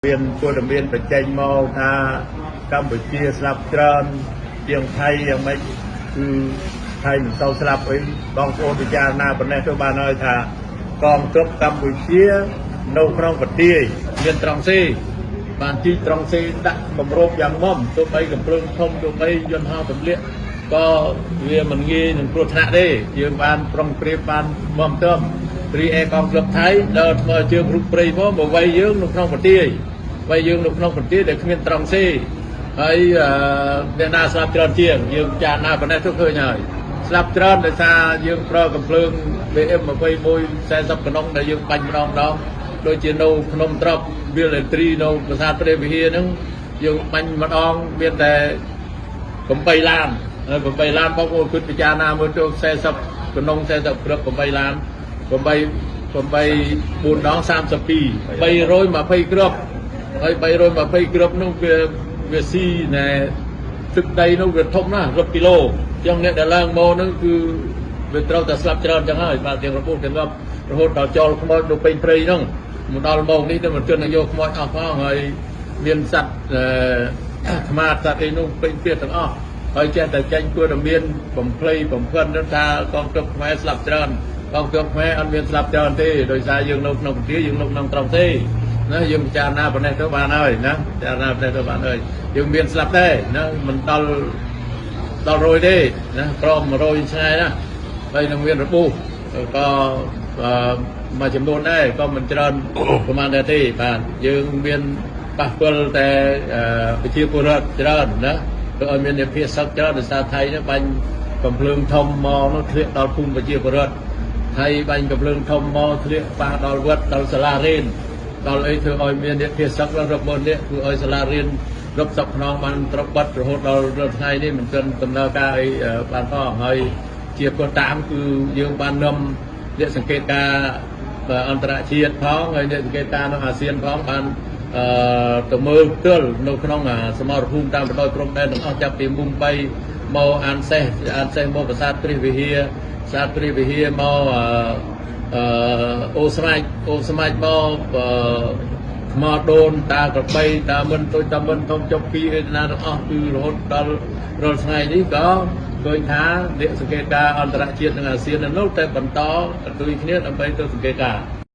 មានពលរដ្ឋបច្ចេកមកថាកម្ពុជាស្លាប់ច្រើនជាងថៃយ៉ាងម៉េចគឺថៃមិនសូវស្លាប់អីបងប្អូនពិចារណាប៉ុណ្ណេះទៅបានហើយថាកងទ័ពកម្ពុជានៅក្នុងប្រទេសមានត្រង់សេបានជីត្រង់សេដាក់គម្របយ៉ាងមុំទោះបីកំភ្លើងធំទោះបីយន្តហោះទម្លាក់ក៏វាមិនងាយនឹងគ្រោះថ្នាក់ទេយើងបានប្រុងប្រៀបបានមុំទៅរីឯកងទ័ពថៃដើរធ្វើជើងរុកព្រៃមកវាយយើងនៅក្នុងប្រទេសវាយយើងនៅក្នុងប្រទេសដែលគ្មានត្រង់សេហើយអ្នកណាស្លាប់ច្រើនជាងយើងចារណាប៉ុណ្ណេះទៅឃើញហើយស្លាប់ច្រើនដោយសារយើងប្រើកំភ្លើង BM21 40កណ្ដុងដែលយើងបាញ់ម្ដងដូចជានៅភ្នំត្រប់វាលត្រីនៅប្រាសាទព្រះវិហារហ្នឹងយើងបាញ់ម្ដងមានតែ8ឡានហើយ8ឡានបងប្អូនគិតពិចារណាមើលទៅ40កណ្ដុង40ព្រឹក8ឡាន8 4ដង32 320គ្រាប់ហើយ320គ្រាប់នោះវាស៊ីណែទឹកដីនោះវាធំណាស់10គីឡូអញ្ចឹងអ្នកដែលឡើងមកហ្នឹងគឺវាត្រូវតែស្លាប់ច្រើនអញ្ចឹងហើយបាទទាំងរបួសទាំងងាប់រហូតដល់ចោលខ្មោចនៅពេញព្រៃហ្នឹងមកដល់មកនេះទៅមិនជន់យកខ្មោចអស់ផងហើយមានសត្វខ្មាសសត្វអីនោះពេញទៀតទាំងអស់ហើយចេះតែចាញ់គួរតែមានបំភ្លៃបំផិនថាកងទ័ពខ្មែរស្លាប់ច្រើនកងទ័ពខ្មែរអត់មានស្លាប់ច្រើនទេដោយសារយើងនៅក្នុងប្រទេសយើងនៅក្នុងត្រង់ទេណាយើងពិចារណាប៉ុណ្ណេះទៅបានហើយណាពិចារណាប៉ុណ្ណេះទៅបានហើយយើងមានស្លាប់ដែរណាមិនដល់100ទេណាក្រម100ឆ្ងាយណាហើយនឹងមានរបួសក៏មួយចំនួនដែរក៏មិនច្រើនប្រហែលដែរទេបាទយើងមានប៉ះពាល់តែប្រជាពលរដ្ឋច្រើនណាទៅឲ្យមានភាពសឹកច្រើនដោយសារថៃនេះបាញ់កំភ្លើងធំមកនោះធ្លាក់ដល់ភូមិប្រជាពលរដ្ឋហើយបាញ់កំភ្លើងធំមកធ្លាក់ប៉ះដល់វត្តដល់សាលារៀនដល់អីធ្វើឲ្យមានអ្នកភាសឹកដល់របស់នេះធ្វើឲ្យសាលារៀនរົບសពខ្នងបានត្រកបាត់រហូតដល់ថ្ងៃនេះមិនទាន់ដំណើរការអីបានផងហើយជាពលតាមគឺយើងបាននាំអ្នកសង្កេតការអន្តរជាតិផងហើយអ្នកសង្កេតការនៅអាស៊ានផងបានទៅមើលផ្ទាល់នៅក្នុងសមរភូមិតាមបណ្ដោយព្រំដែនទាំងអស់ចាប់ពីមុំបីមកអានសេះមកប្រាសាទព្រះវិហារប្រាសាទព្រះវិហារមកអូស្មាច់មកថ្មដូនតាក្របីតាមិនទុយតាមិនធំចុកពីឯណាទាំងអស់គឺរហូតដល់រាល់ថ្ងៃនេះក៏ឃើញថាអ្នកសង្កេតការអន្តរជាតិនិងអាស៊ាននៅតែបន្តដូចគ្នាដើម្បីទៅសង្កេតការ